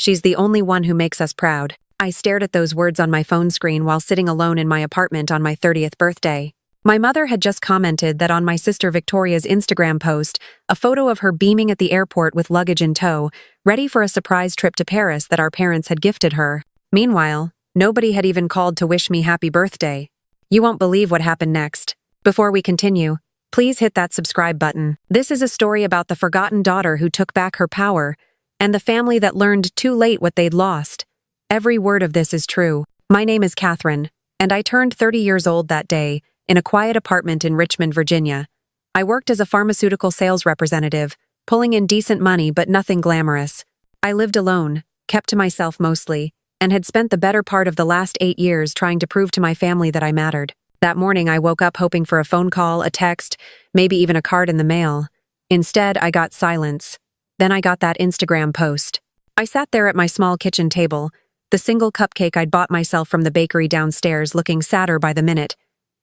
She's the only one who makes us proud. I stared at those words on my phone screen while sitting alone in my apartment on my 30th birthday. My mother had just commented that on my sister Victoria's Instagram post, a photo of her beaming at the airport with luggage in tow, ready for a surprise trip to Paris that our parents had gifted her. Meanwhile, nobody had even called to wish me happy birthday. You won't believe what happened next. Before we continue, please hit that subscribe button. This is a story about the forgotten daughter who took back her power, and the family that learned too late what they'd lost. Every word of this is true. My name is Catherine, and I turned 30 years old that day, in a quiet apartment in Richmond, Virginia. I worked as a pharmaceutical sales representative, pulling in decent money but nothing glamorous. I lived alone, kept to myself mostly, and had spent the better part of the last 8 years trying to prove to my family that I mattered. That morning I woke up hoping for a phone call, a text, maybe even a card in the mail. Instead, I got silence. Then I got that Instagram post. I sat there at my small kitchen table, the single cupcake I'd bought myself from the bakery downstairs looking sadder by the minute.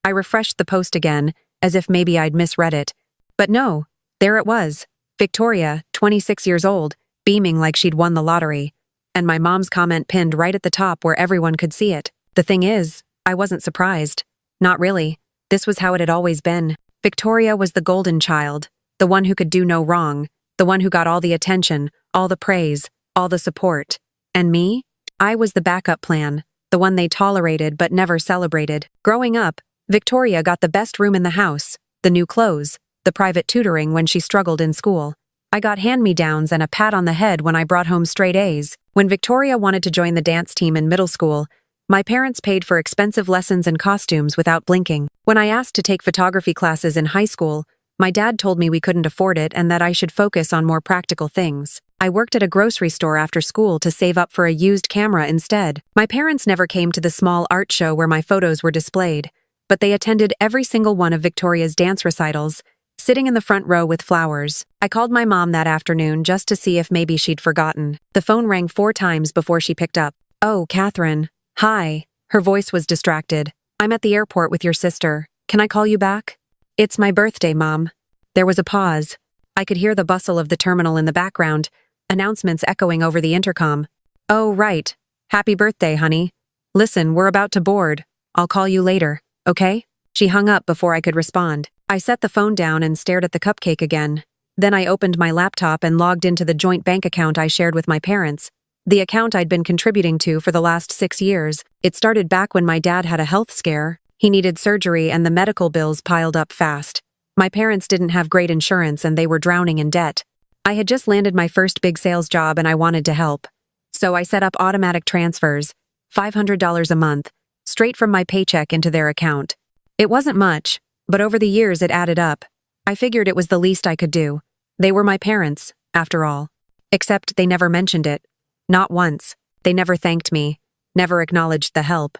I refreshed the post again, as if maybe I'd misread it. But no, there it was. Victoria, 26 years old, beaming like she'd won the lottery. And my mom's comment pinned right at the top where everyone could see it. The thing is, I wasn't surprised. Not really. This was how it had always been. Victoria was the golden child, the one who could do no wrong, the one who got all the attention, all the praise, all the support. And me? I was the backup plan, the one they tolerated but never celebrated. Growing up, Victoria got the best room in the house, the new clothes, the private tutoring when she struggled in school. I got hand-me-downs and a pat on the head when I brought home straight A's. When Victoria wanted to join the dance team in middle school, my parents paid for expensive lessons and costumes without blinking. When I asked to take photography classes in high school, my dad told me we couldn't afford it and that I should focus on more practical things. I worked at a grocery store after school to save up for a used camera instead. My parents never came to the small art show where my photos were displayed, but they attended every single one of Victoria's dance recitals, sitting in the front row with flowers. I called my mom that afternoon just to see if maybe she'd forgotten. The phone rang 4 times before she picked up. "Oh, Catherine. Hi." Her voice was distracted. "I'm at the airport with your sister. Can I call you back?" "It's my birthday, Mom." There was a pause. I could hear the bustle of the terminal in the background, announcements echoing over the intercom. "Oh, right. Happy birthday, honey. Listen, we're about to board. I'll call you later, okay?" She hung up before I could respond. I set the phone down and stared at the cupcake again. Then I opened my laptop and logged into the joint bank account I shared with my parents. The account I'd been contributing to for the last 6 years. It started back when my dad had a health scare. He needed surgery and the medical bills piled up fast. My parents didn't have great insurance and they were drowning in debt. I had just landed my first big sales job and I wanted to help. So I set up automatic transfers, $500 a month, straight from my paycheck into their account. It wasn't much, but over the years it added up. I figured it was the least I could do. They were my parents, after all. Except they never mentioned it. Not once. They never thanked me, never acknowledged the help.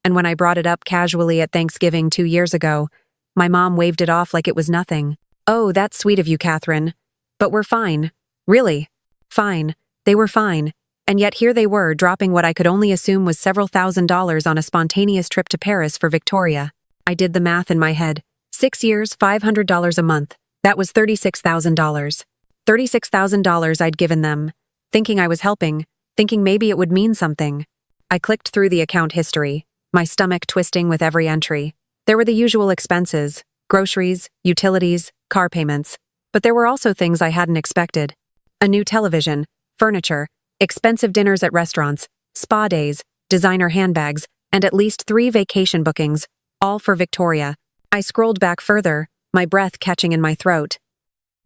And when I brought it up casually at Thanksgiving 2 years ago, my mom waved it off like it was nothing. "Oh, that's sweet of you, Catherine. But we're fine." Really? Fine. They were fine. And yet here they were, dropping what I could only assume was several $1,000s on a spontaneous trip to Paris for Victoria. I did the math in my head. 6 years, $500 a month. That was $36,000. $36,000 I'd given them, thinking I was helping, thinking maybe it would mean something. I clicked through the account history, my stomach twisting with every entry. There were the usual expenses, groceries, utilities, car payments. But there were also things I hadn't expected. A new television, furniture, expensive dinners at restaurants, spa days, designer handbags, and at least 3 vacation bookings, all for Victoria. I scrolled back further, my breath catching in my throat.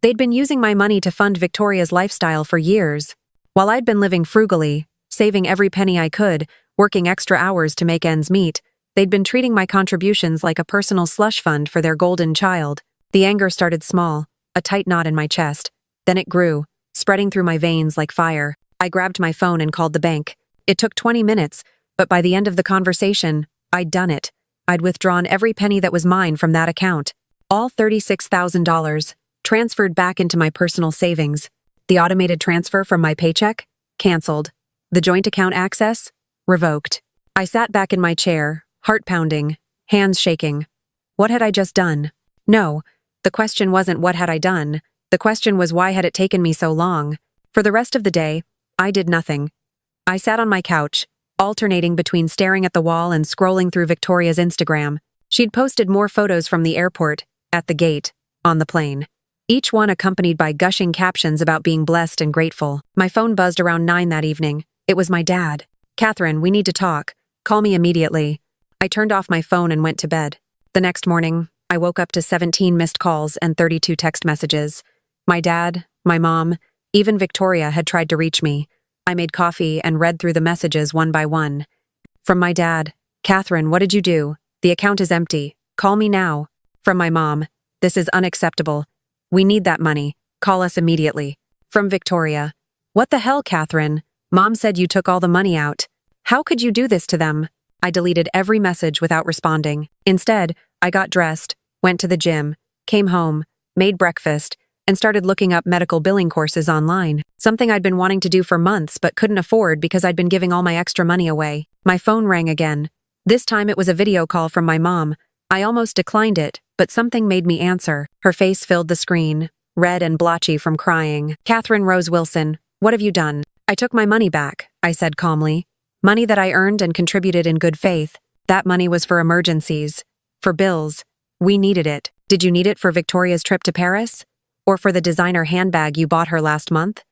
They'd been using my money to fund Victoria's lifestyle for years. While I'd been living frugally, saving every penny I could, working extra hours to make ends meet, they'd been treating my contributions like a personal slush fund for their golden child. The anger started small, a tight knot in my chest. Then it grew, spreading through my veins like fire. I grabbed my phone and called the bank. It took 20 minutes, but by the end of the conversation, I'd done it. I'd withdrawn every penny that was mine from that account. All $36,000, transferred back into my personal savings. The automated transfer from my paycheck? Canceled. The joint account access? Revoked. I sat back in my chair, heart pounding, hands shaking. What had I just done? No, the question wasn't what had I done. The question was why had it taken me so long? For the rest of the day, I did nothing. I sat on my couch, alternating between staring at the wall and scrolling through Victoria's Instagram. She'd posted more photos from the airport, at the gate, on the plane. Each one accompanied by gushing captions about being blessed and grateful. My phone buzzed around 9 that evening. It was my dad. "Catherine, we need to talk. Call me immediately." I turned off my phone and went to bed. The next morning, I woke up to 17 missed calls and 32 text messages. My dad, my mom, even Victoria had tried to reach me. I made coffee and read through the messages one by one. From my dad, "Catherine, what did you do? The account is empty. Call me now." From my mom, "This is unacceptable. We need that money. Call us immediately." From Victoria, "What the hell, Catherine? Mom said you took all the money out. How could you do this to them?" I deleted every message without responding. Instead, I got dressed, went to the gym, came home, made breakfast, and started looking up medical billing courses online, something I'd been wanting to do for months but couldn't afford because I'd been giving all my extra money away. My phone rang again. This time it was a video call from my mom. I almost declined it, but something made me answer. Her face filled the screen, red and blotchy from crying. "Catherine Rose Wilson, what have you done?" "I took my money back," I said calmly. "Money that I earned and contributed in good faith. That money was for emergencies. For bills. We needed it." "Did you need it for Victoria's trip to Paris? Or for the designer handbag you bought her last month?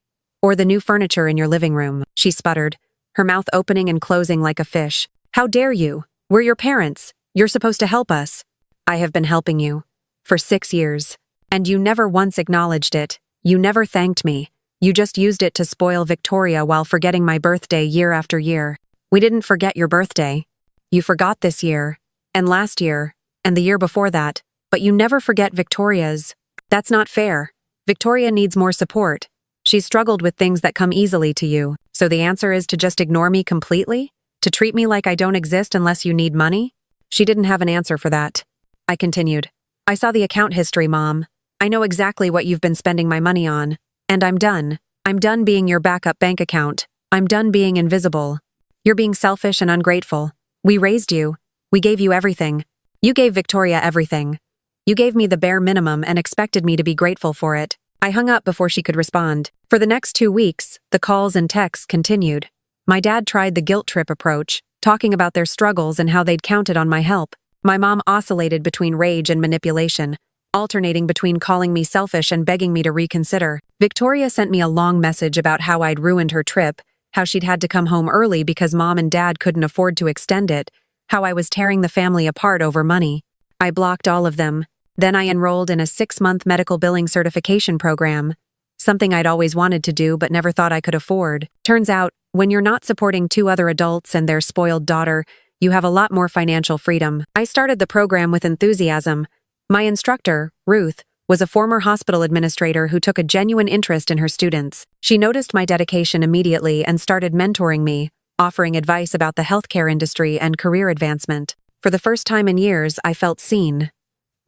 Or the new furniture in your living room?" She sputtered, her mouth opening and closing like a fish. "How dare you? We're your parents. You're supposed to help us." "I have been helping you. For 6 years. And you never once acknowledged it. You never thanked me. You just used it to spoil Victoria while forgetting my birthday year after year." "We didn't forget your birthday. You forgot this year, and last year, and the year before that, but you never forget Victoria's. That's not fair. Victoria needs more support. She's struggled with things that come easily to you. So the answer is to just ignore me completely? To treat me like I don't exist unless you need money?" She didn't have an answer for that. I continued. "I saw the account history, Mom. I know exactly what you've been spending my money on. And I'm done. I'm done being your backup bank account. I'm done being invisible. You're being selfish and ungrateful. We raised you. We gave you everything. You gave Victoria everything. You gave me the bare minimum and expected me to be grateful for it." I hung up before she could respond. For the next 2 weeks, the calls and texts continued. My dad tried the guilt trip approach, talking about their struggles and how they'd counted on my help. My mom oscillated between rage and manipulation, alternating between calling me selfish and begging me to reconsider. Victoria sent me a long message about how I'd ruined her trip, how she'd had to come home early because Mom and Dad couldn't afford to extend it, how I was tearing the family apart over money. I blocked all of them. Then I enrolled in a 6-month medical billing certification program, something I'd always wanted to do but never thought I could afford. Turns out, when you're not supporting 2 other adults and their spoiled daughter, you have a lot more financial freedom. I started the program with enthusiasm. My instructor, Ruth, was a former hospital administrator who took a genuine interest in her students. She noticed my dedication immediately and started mentoring me, offering advice about the healthcare industry and career advancement. For the first time in years, I felt seen.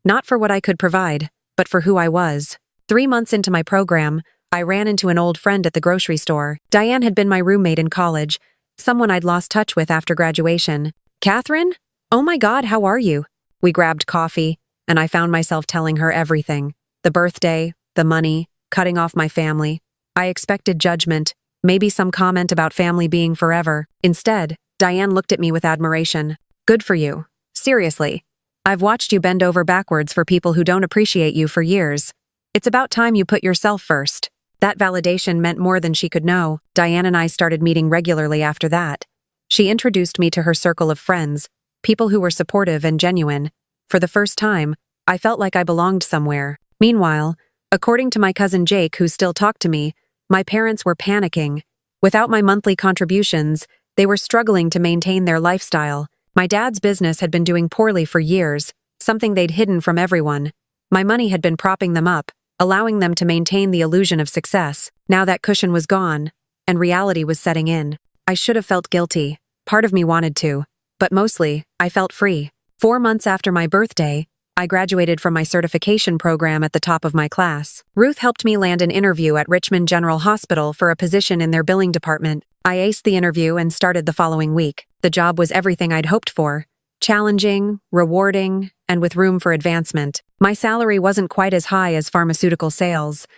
Not for what I could provide, but for who I was. 3 months into my program, I ran into an old friend at the grocery store. Diane had been my roommate in college, someone I'd lost touch with after graduation. "Catherine? Oh my God, how are you?" We grabbed coffee, and I found myself telling her everything. The birthday, the money, cutting off my family. I expected judgment, maybe some comment about family being forever. Instead, Diane looked at me with admiration. "Good for you. Seriously. I've watched you bend over backwards for people who don't appreciate you for years. It's about time you put yourself first." That validation meant more than she could know. Diane and I started meeting regularly after that. She introduced me to her circle of friends, people who were supportive and genuine. For the first time, I felt like I belonged somewhere. Meanwhile, according to my cousin Jake, who still talked to me, my parents were panicking. Without my monthly contributions, they were struggling to maintain their lifestyle. My dad's business had been doing poorly for years, something they'd hidden from everyone. My money had been propping them up, allowing them to maintain the illusion of success. Now that cushion was gone, and reality was setting in. I should have felt guilty. Part of me wanted to, but mostly, I felt free. 4 months after my birthday, I graduated from my certification program at the top of my class. Ruth helped me land an interview at Richmond General Hospital for a position in their billing department. I aced the interview and started the following week. The job was everything I'd hoped for. Challenging, rewarding, and with room for advancement. My salary wasn't quite as high as pharmaceutical sales,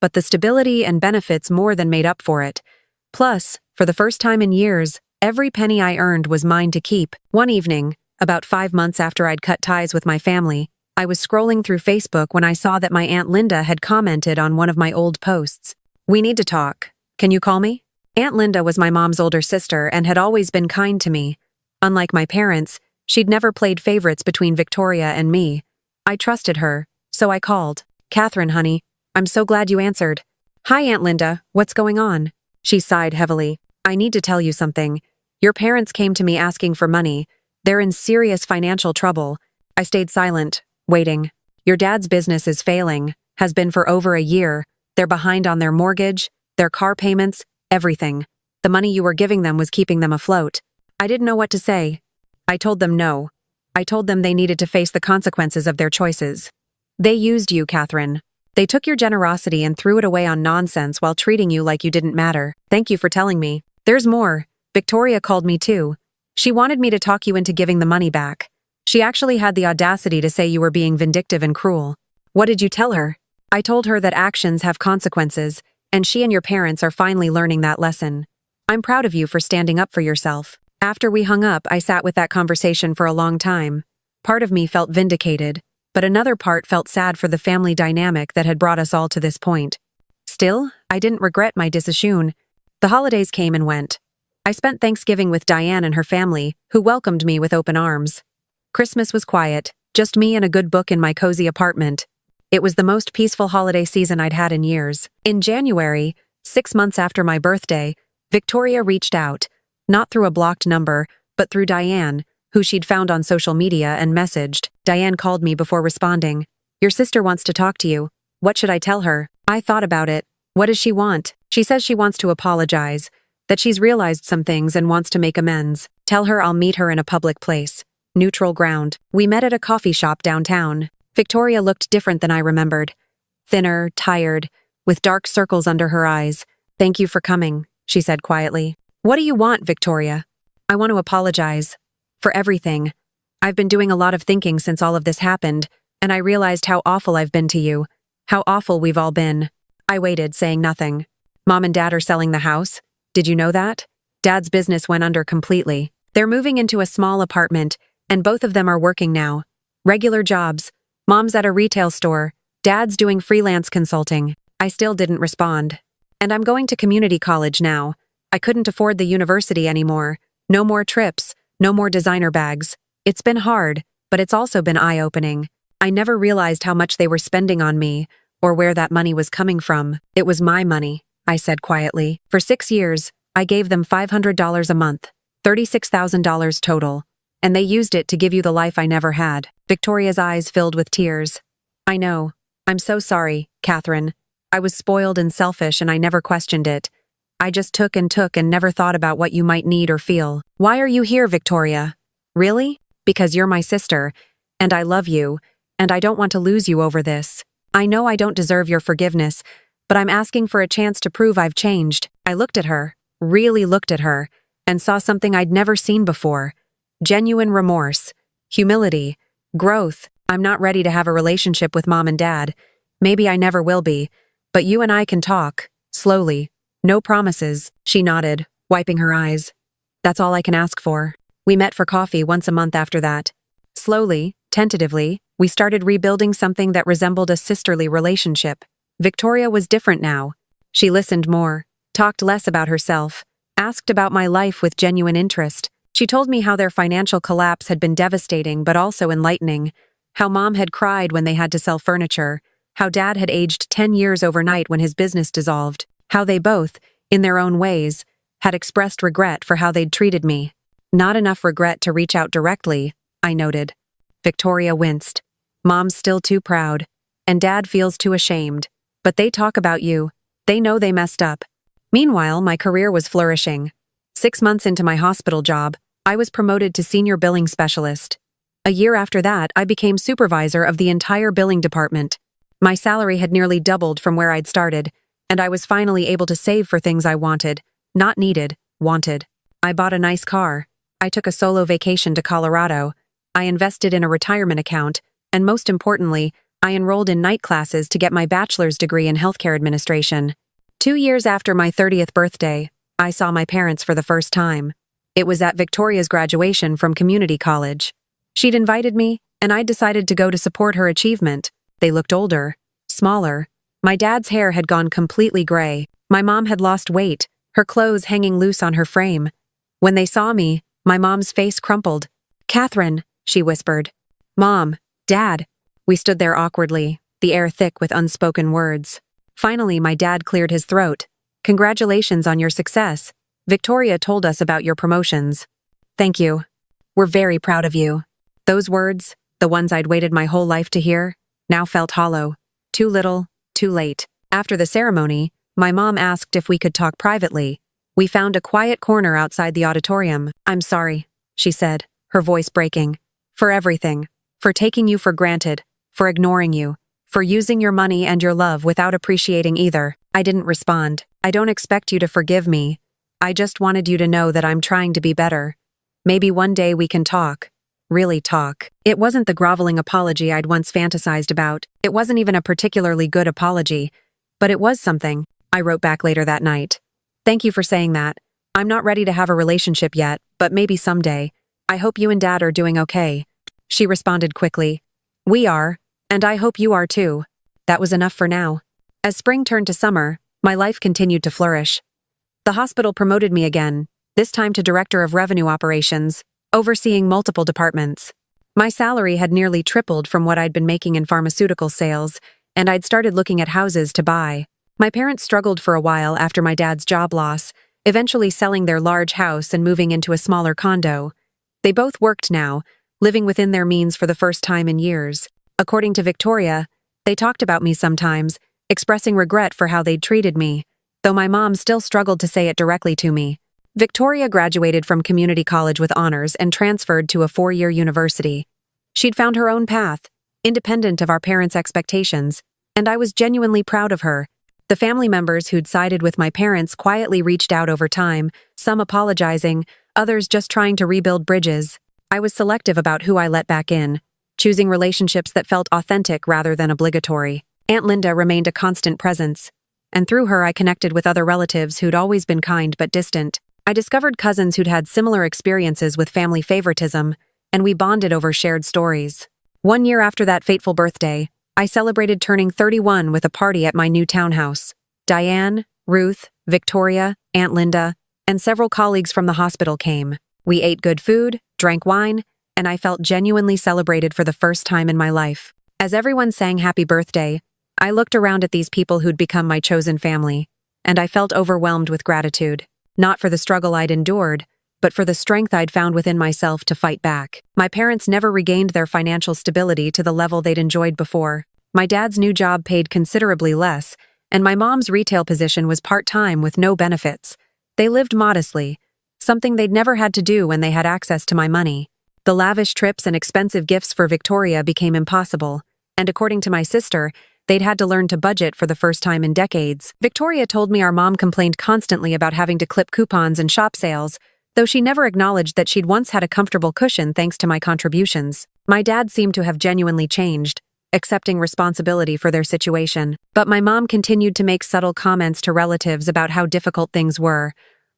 but the stability and benefits more than made up for it. Plus, For the first time in years, every penny I earned was mine to keep. One evening, about 5 months after I'd cut ties with my family, I was scrolling through Facebook when I saw that my Aunt Linda had commented on one of my old posts. "We need to talk. Can you call me?" Aunt Linda was my mom's older sister and had always been kind to me. Unlike my parents, she'd never played favorites between Victoria and me. I trusted her, so I called. "Catherine, honey, I'm so glad you answered." "Hi, Aunt Linda, what's going on?" She sighed heavily. "I need to tell you something. Your parents came to me asking for money. They're in serious financial trouble." I stayed silent, waiting. "Your dad's business is failing, has been for over a year. They're behind on their mortgage, their car payments, everything. The money you were giving them was keeping them afloat." I didn't know what to say. I told them no. I told them they needed to face the consequences of their choices. "They used you, Catherine. They took your generosity and threw it away on nonsense while treating you like you didn't matter. Thank you for telling me. There's more. Victoria called me too. She wanted me to talk you into giving the money back. She actually had the audacity to say you were being vindictive and cruel." "What did you tell her?" "I told her that actions have consequences, and she and your parents are finally learning that lesson. I'm proud of you for standing up for yourself." After we hung up, I sat with that conversation for a long time. Part of me felt vindicated, but another part felt sad for the family dynamic that had brought us all to this point. Still, I didn't regret my decision. The holidays came and went. I spent Thanksgiving with Diane and her family, who welcomed me with open arms. Christmas was quiet, just me and a good book in my cozy apartment. It was the most peaceful holiday season I'd had in years. In January, 6 months after my birthday, Victoria reached out, not through a blocked number, but through Diane, who she'd found on social media and messaged. Diane called me before responding. "Your sister wants to talk to you. What should I tell her?" I thought about it. What does she want? She says she wants to apologize, that she's realized some things and wants to make amends. Tell her I'll meet her in a public place. Neutral ground. We met at a coffee shop downtown. Victoria looked different than I remembered. Thinner, tired, with dark circles under her eyes. "Thank you for coming," she said quietly. "What do you want, Victoria?" "I want to apologize. For everything. I've been doing a lot of thinking since all of this happened, and I realized how awful I've been to you. How awful we've all been." I waited, saying nothing. "Mom and Dad are selling the house. Did you know that? Dad's business went under completely. They're moving into a small apartment, and both of them are working now. Regular jobs. Mom's at a retail store. Dad's doing freelance consulting." I still didn't respond. "And I'm going to community college now. I couldn't afford the university anymore. No more trips, no more designer bags. It's been hard, but it's also been eye-opening. I never realized how much they were spending on me, or where that money was coming from. It was my money," I said quietly. "For 6 years, I gave them $500 a month, $36,000 total, and they used it to give you the life I never had." Victoria's eyes filled with tears. "I know. I'm so sorry, Catherine. I was spoiled and selfish and I never questioned it. I just took and never thought about what you might need or feel." "Why are you here, Victoria?" "Really? Because you're my sister, and I love you, and I don't want to lose you over this. I know I don't deserve your forgiveness, but I'm asking for a chance to prove I've changed." I looked at her, really looked at her, and saw something I'd never seen before. Genuine remorse, humility, growth. "I'm not ready to have a relationship with Mom and Dad. Maybe I never will be, but you and I can talk, slowly. No promises." She nodded, wiping her eyes. "That's all I can ask for." We met for coffee once a month after that. Slowly, tentatively, we started rebuilding something that resembled a sisterly relationship. Victoria was different now. She listened more, talked less about herself, asked about my life with genuine interest. She told me how their financial collapse had been devastating but also enlightening, how Mom had cried when they had to sell furniture, how Dad had aged 10 years overnight when his business dissolved, how they both, in their own ways, had expressed regret for how they'd treated me. Not enough regret to reach out directly, I noted. Victoria winced. "Mom's still too proud, and Dad feels too ashamed. But they talk about you. They know they messed up." Meanwhile, my career was flourishing. 6 months into my hospital job, I was promoted to senior billing specialist. A year after that, I became supervisor of the entire billing department. My salary had nearly doubled from where I'd started, and I was finally able to save for things I wanted, not needed, wanted. I bought a nice car. I took a solo vacation to Colorado. I invested in a retirement account, and most importantly, I enrolled in night classes to get my bachelor's degree in healthcare administration. 2 years after my 30th birthday, I saw my parents for the first time. It was at Victoria's graduation from community college. She'd invited me, and I'd decided to go to support her achievement. They looked older, smaller. My dad's hair had gone completely gray. My mom had lost weight, her clothes hanging loose on her frame. When they saw me, my mom's face crumpled. "Catherine," she whispered. "Mom, Dad." We stood there awkwardly, the air thick with unspoken words. Finally, my dad cleared his throat. "Congratulations on your success. Victoria told us about your promotions." "Thank you. We're very proud of you." Those words, the ones I'd waited my whole life to hear, now felt hollow. Too little, too late. After the ceremony, my mom asked if we could talk privately. We found a quiet corner outside the auditorium. "I'm sorry," she said, her voice breaking. "For everything. For taking you for granted. For ignoring you. For using your money and your love without appreciating either." I didn't respond. "I don't expect you to forgive me. I just wanted you to know that I'm trying to be better. Maybe one day we can talk. Really talk." It wasn't the groveling apology I'd once fantasized about. It wasn't even a particularly good apology. But it was something. I wrote back later that night. "Thank you for saying that. I'm not ready to have a relationship yet, but maybe someday. I hope you and Dad are doing okay." She responded quickly. "We are, and I hope you are too." That was enough for now. As spring turned to summer, my life continued to flourish. The hospital promoted me again, this time to Director of Revenue Operations, overseeing multiple departments. My salary had nearly tripled from what I'd been making in pharmaceutical sales, and I'd started looking at houses to buy. My parents struggled for a while after my dad's job loss, eventually selling their large house and moving into a smaller condo. They both worked now, living within their means for the first time in years. According to Victoria, they talked about me sometimes, expressing regret for how they'd treated me, though my mom still struggled to say it directly to me. Victoria graduated from community college with honors and transferred to a 4-year university. She'd found her own path, independent of our parents' expectations, and I was genuinely proud of her. The family members who'd sided with my parents quietly reached out over time, some apologizing, others just trying to rebuild bridges. I was selective about who I let back in, choosing relationships that felt authentic rather than obligatory. Aunt Linda remained a constant presence, and through her I connected with other relatives who'd always been kind but distant. I discovered cousins who'd had similar experiences with family favoritism, and we bonded over shared stories. 1 year after that fateful birthday, I celebrated turning 31 with a party at my new townhouse. Diane, Ruth, Victoria, Aunt Linda, and several colleagues from the hospital came. We ate good food, drank wine, and I felt genuinely celebrated for the first time in my life. As everyone sang happy birthday, I looked around at these people who'd become my chosen family, and I felt overwhelmed with gratitude, not for the struggle I'd endured, but for the strength I'd found within myself to fight back. My parents never regained their financial stability to the level they'd enjoyed before. My dad's new job paid considerably less, and my mom's retail position was part-time with no benefits. They lived modestly, something they'd never had to do when they had access to my money. The lavish trips and expensive gifts for Victoria became impossible, and according to my sister, they'd had to learn to budget for the first time in decades. Victoria told me our mom complained constantly about having to clip coupons and shop sales, though she never acknowledged that she'd once had a comfortable cushion thanks to my contributions. My dad seemed to have genuinely changed, accepting responsibility for their situation. But my mom continued to make subtle comments to relatives about how difficult things were,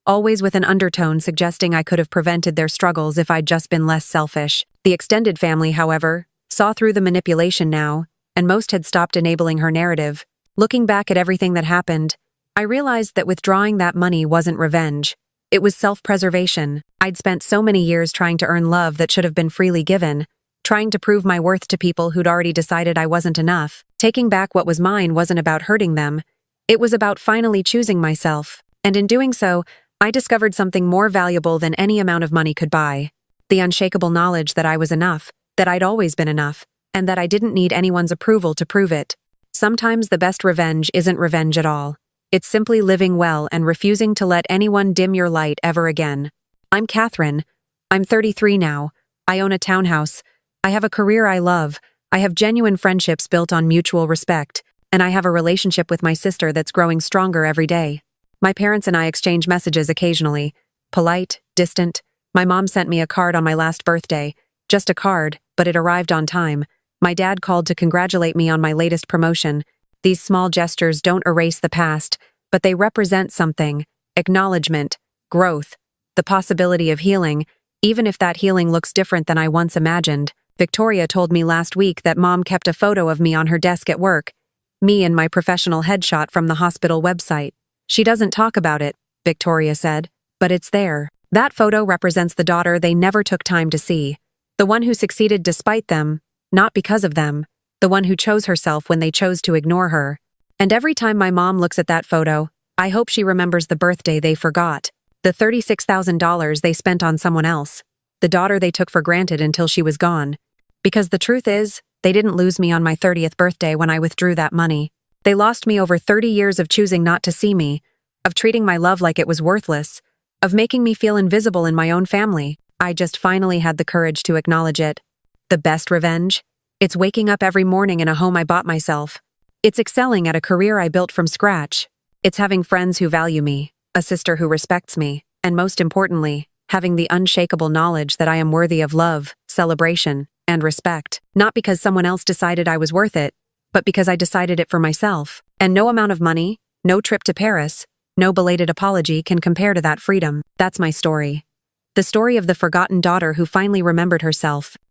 always with an undertone suggesting I could have prevented their struggles if I'd just been less selfish. The extended family, however, saw through the manipulation now, and most had stopped enabling her narrative. Looking back at everything that happened, I realized that withdrawing that money wasn't revenge. It was self-preservation. I'd spent so many years trying to earn love that should have been freely given, trying to prove my worth to people who'd already decided I wasn't enough. Taking back what was mine wasn't about hurting them. It was about finally choosing myself. And in doing so, I discovered something more valuable than any amount of money could buy. The unshakable knowledge that I was enough, that I'd always been enough, and that I didn't need anyone's approval to prove it. Sometimes the best revenge isn't revenge at all. It's simply living well and refusing to let anyone dim your light ever again. I'm Catherine. I'm 33 now. I own a townhouse. I have a career I love. I have genuine friendships built on mutual respect, and I have a relationship with my sister that's growing stronger every day. My parents and I exchange messages occasionally. Polite, distant. My mom sent me a card on my last birthday. Just a card, but it arrived on time. My dad called to congratulate me on my latest promotion. These small gestures don't erase the past, but they represent something, acknowledgement, growth, the possibility of healing, even if that healing looks different than I once imagined. Victoria told me last week that Mom kept a photo of me on her desk at work, me in my professional headshot from the hospital website. She doesn't talk about it, Victoria said, but it's there. That photo represents the daughter they never took time to see. The one who succeeded despite them, not because of them. The one who chose herself when they chose to ignore her. And every time my mom looks at that photo, I hope she remembers the birthday they forgot. The $36,000 they spent on someone else. The daughter they took for granted until she was gone. Because the truth is, they didn't lose me on my 30th birthday when I withdrew that money. They lost me over 30 years of choosing not to see me, of treating my love like it was worthless, of making me feel invisible in my own family. I just finally had the courage to acknowledge it. The best revenge? It's waking up every morning in a home I bought myself. It's excelling at a career I built from scratch. It's having friends who value me, a sister who respects me, and most importantly, having the unshakable knowledge that I am worthy of love, celebration, and respect. Not because someone else decided I was worth it, but because I decided it for myself. And no amount of money, no trip to Paris, no belated apology can compare to that freedom. That's my story. The story of the forgotten daughter who finally remembered herself,